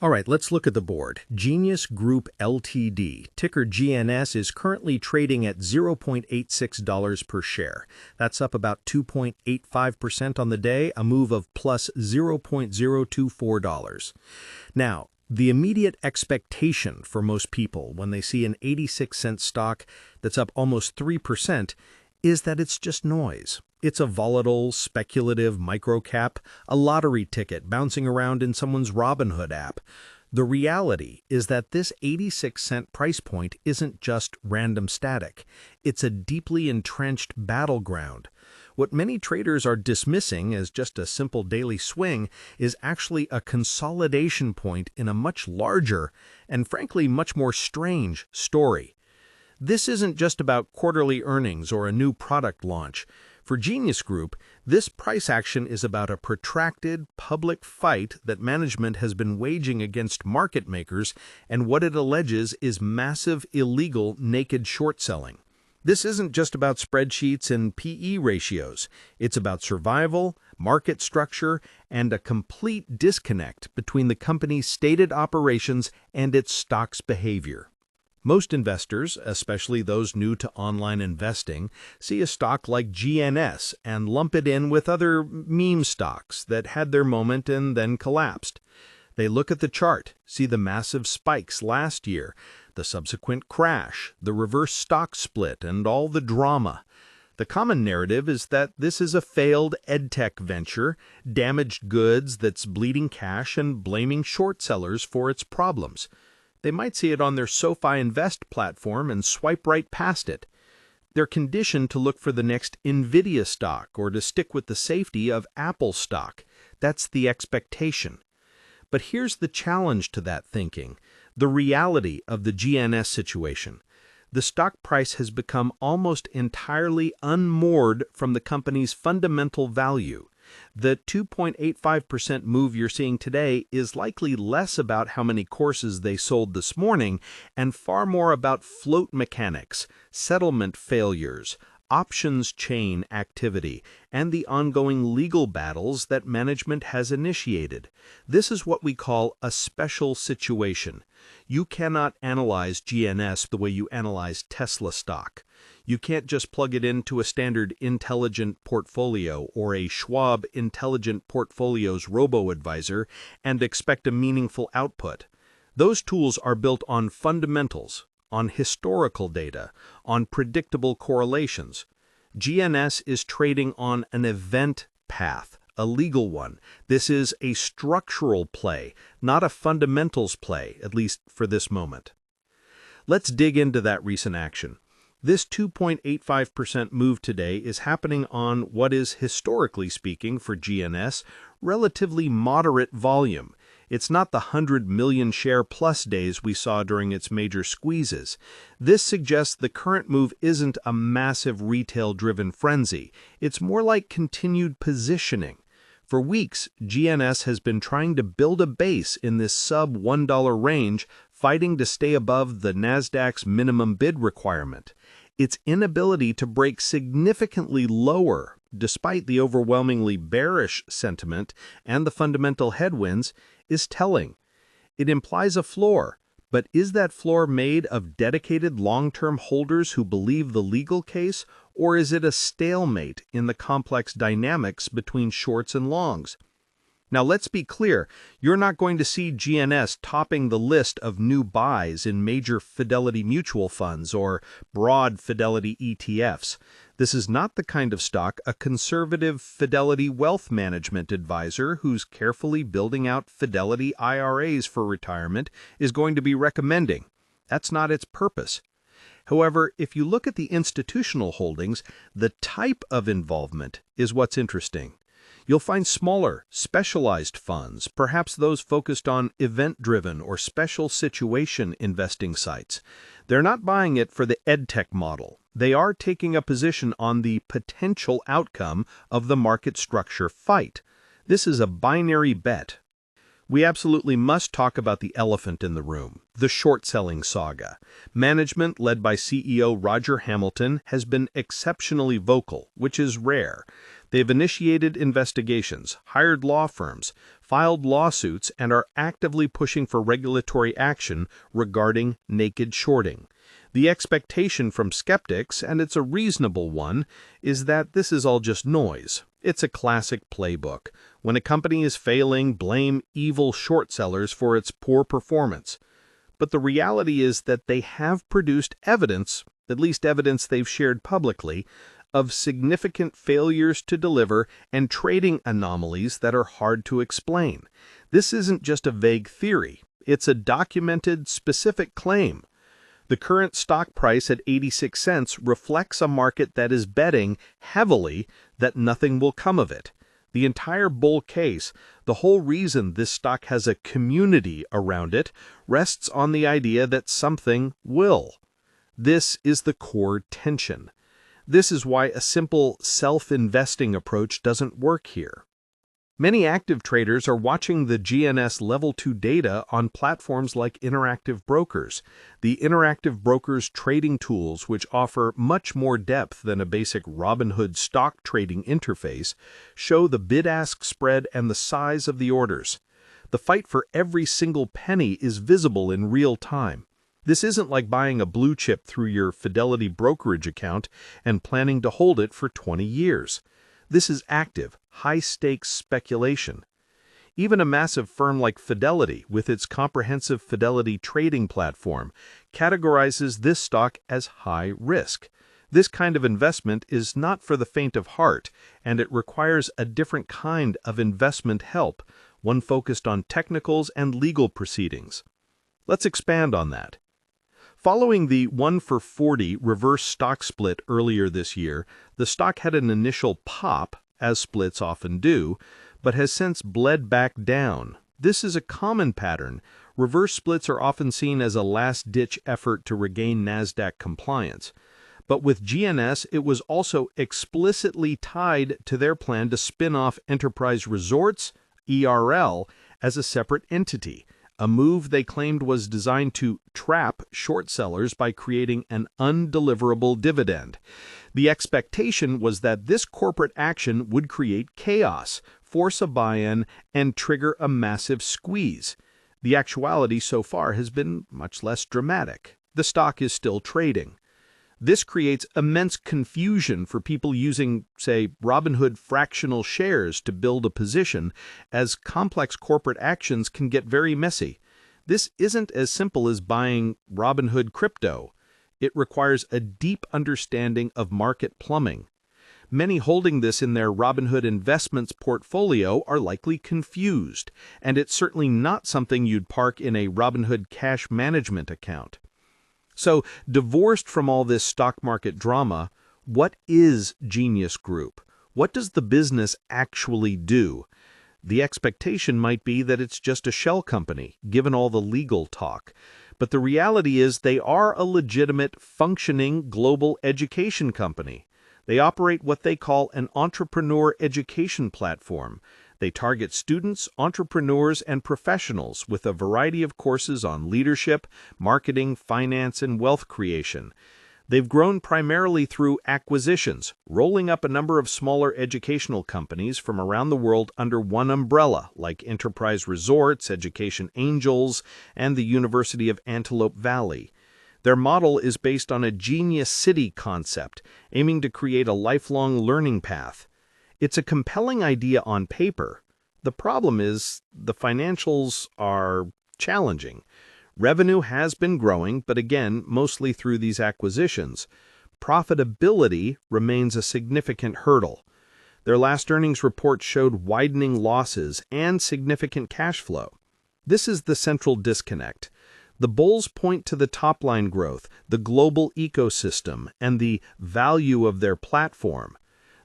All right, let's look at the board. Genius Group Ltd, ticker GNS, is currently trading at $0.86 per share. That's up about 2.85% on the day, a move of plus $0.024. Now, the immediate expectation for most people when they see an 86-cent stock that's up almost 3% is that it's just noise. It's a volatile, speculative microcap, a lottery ticket bouncing around in someone's Robinhood app. The reality is that this 86-cent price point isn't just random static. It's a deeply entrenched battleground. What many traders are dismissing as just a simple daily swing is actually a consolidation point in a much larger and frankly much more strange story. This isn't just about quarterly earnings or a new product launch. For Genius Group, this price action is about a protracted public fight that management has been waging against market makers, and what it alleges is massive illegal naked short selling. This isn't just about spreadsheets and PE ratios. It's about survival, market structure, and a complete disconnect between the company's stated operations and its stock's behavior. Most investors, especially those new to online investing, see a stock like GNS and lump it in with other meme stocks that had their moment and then collapsed. They look at the chart, see the massive spikes last year, the subsequent crash, the reverse stock split, and all the drama. The common narrative is that this is a failed EdTech venture, damaged goods that's bleeding cash and blaming short sellers for its problems. They might see it on their SoFi Invest platform and swipe right past it. They're conditioned to look for the next NVIDIA stock or to stick with the safety of Apple stock. That's the expectation. But here's the challenge to that thinking, the reality of the GNS situation. The stock price has become almost entirely unmoored from the company's fundamental value. The 2.85% move you're seeing today is likely less about how many courses they sold this morning and far more about float mechanics, settlement failures, options chain activity, and the ongoing legal battles that management has initiated. This is what we call a special situation. You cannot analyze GNS the way you analyze Tesla stock. You can't just plug it into a standard intelligent portfolio or a Schwab Intelligent Portfolios robo-advisor and expect a meaningful output. Those tools are built on fundamentals, on historical data, on predictable correlations. GNS is trading on an event path, a legal one. This is a structural play, not a fundamentals play, at least for this moment. Let's dig into that recent action. This 2.85% move today is happening on what is, historically speaking, for GNS, relatively moderate volume. It's not the 100 million share plus days we saw during its major squeezes. This suggests the current move isn't a massive retail-driven frenzy. It's more like continued positioning. For weeks, GNS has been trying to build a base in this sub-$1 range, fighting to stay above the Nasdaq's minimum bid requirement. Its inability to break significantly lower, despite the overwhelmingly bearish sentiment and the fundamental headwinds, is telling. It implies a floor, but is that floor made of dedicated long-term holders who believe the legal case, or is it a stalemate in the complex dynamics between shorts and longs? Now let's be clear, you're not going to see GNS topping the list of new buys in major Fidelity mutual funds or broad Fidelity ETFs. This is not the kind of stock a conservative Fidelity wealth management advisor who's carefully building out Fidelity IRAs for retirement is going to be recommending. That's not its purpose. However, if you look at the institutional holdings, the type of involvement is what's interesting. You'll find smaller, specialized funds, perhaps those focused on event-driven or special situation investing sites. They're not buying it for the EdTech model. They are taking a position on the potential outcome of the market structure fight. This is a binary bet. We absolutely must talk about the elephant in the room, the short-selling saga. Management, led by CEO Roger Hamilton, has been exceptionally vocal, which is rare. They've initiated investigations, hired law firms, filed lawsuits, and are actively pushing for regulatory action regarding naked shorting. The expectation from skeptics, and it's a reasonable one, is that this is all just noise. It's a classic playbook. When a company is failing, blame evil short sellers for its poor performance. But the reality is that they have produced evidence, at least evidence they've shared publicly, of significant failures to deliver and trading anomalies that are hard to explain. This isn't just a vague theory. It's a documented, specific claim. The current stock price at 86 cents reflects a market that is betting heavily that nothing will come of it. The entire bull case, the whole reason this stock has a community around it, rests on the idea that something will. This is the core tension. This is why a simple self-investing approach doesn't work here. Many active traders are watching the GNS Level 2 data on platforms like Interactive Brokers. The Interactive Brokers trading tools, which offer much more depth than a basic Robinhood stock trading interface, show the bid-ask spread and the size of the orders. The fight for every single penny is visible in real time. This isn't like buying a blue chip through your Fidelity brokerage account and planning to hold it for 20 years. This is active, high-stakes speculation. Even a massive firm like Fidelity, with its comprehensive Fidelity trading platform, categorizes this stock as high risk. This kind of investment is not for the faint of heart, and it requires a different kind of investment help, one focused on technicals and legal proceedings. Let's expand on that. Following the 1-for-40 reverse stock split earlier this year, the stock had an initial pop, as splits often do, but has since bled back down. This is a common pattern. Reverse splits are often seen as a last-ditch effort to regain NASDAQ compliance. But with GNS, it was also explicitly tied to their plan to spin off Enterprise Resorts, ERL, as a separate entity. A move they claimed was designed to trap short sellers by creating an undeliverable dividend. The expectation was that this corporate action would create chaos, force a buy-in, and trigger a massive squeeze. The actuality so far has been much less dramatic. The stock is still trading. This creates immense confusion for people using, say, Robinhood fractional shares to build a position, as complex corporate actions can get very messy. This isn't as simple as buying Robinhood crypto. It requires a deep understanding of market plumbing. Many holding this in their Robinhood investments portfolio are likely confused, and it's certainly not something you'd park in a Robinhood cash management account. So, divorced from all this stock market drama, what is Genius Group? What does the business actually do? The expectation might be that it's just a shell company, given all the legal talk. But the reality is they are a legitimate, functioning global education company. They operate what they call an entrepreneur education platform. They target students, entrepreneurs, and professionals with a variety of courses on leadership, marketing, finance, and wealth creation. They've grown primarily through acquisitions, rolling up a number of smaller educational companies from around the world under one umbrella, like Enterprise Resorts, Education Angels, and the University of Antelope Valley. Their model is based on a Genius City concept, aiming to create a lifelong learning path. It's a compelling idea on paper. The problem is the financials are challenging. Revenue has been growing, but again, mostly through these acquisitions. Profitability remains a significant hurdle. Their last earnings report showed widening losses and significant cash flow. This is the central disconnect. The bulls point to the top-line growth, the global ecosystem, and the value of their platform.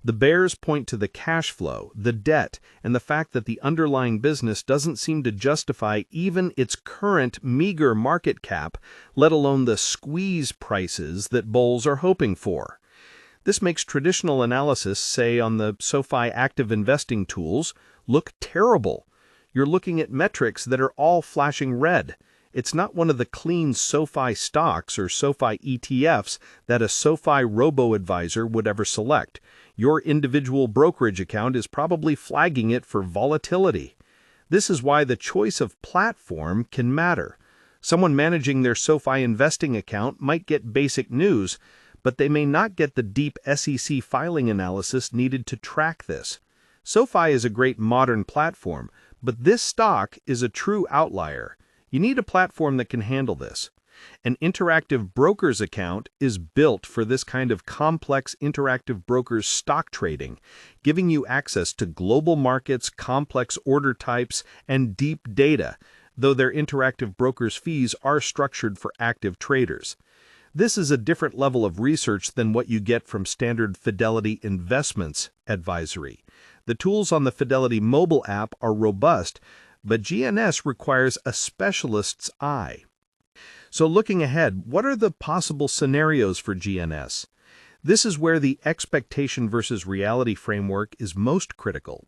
The bears point to the cash flow, the debt, and the fact that the underlying business doesn't seem to justify even its current meager market cap, let alone the squeeze prices that bulls are hoping for. This makes traditional analysis, say on the SoFi active investing tools, look terrible. You're looking at metrics that are all flashing red. It's not one of the clean SoFi stocks or SoFi ETFs that a SoFi robo-advisor would ever select. Your individual brokerage account is probably flagging it for volatility. This is why the choice of platform can matter. Someone managing their SoFi investing account might get basic news, but they may not get the deep SEC filing analysis needed to track this. SoFi is a great modern platform, but this stock is a true outlier. You need a platform that can handle this. An interactive broker's account is built for this kind of complex interactive broker's stock trading, giving you access to global markets, complex order types, and deep data, though their interactive broker's fees are structured for active traders. This is a different level of research than what you get from standard Fidelity Investments advisory. The tools on the Fidelity mobile app are robust, but GNS requires a specialist's eye. So looking ahead, what are the possible scenarios for GNS? This is where the expectation versus reality framework is most critical.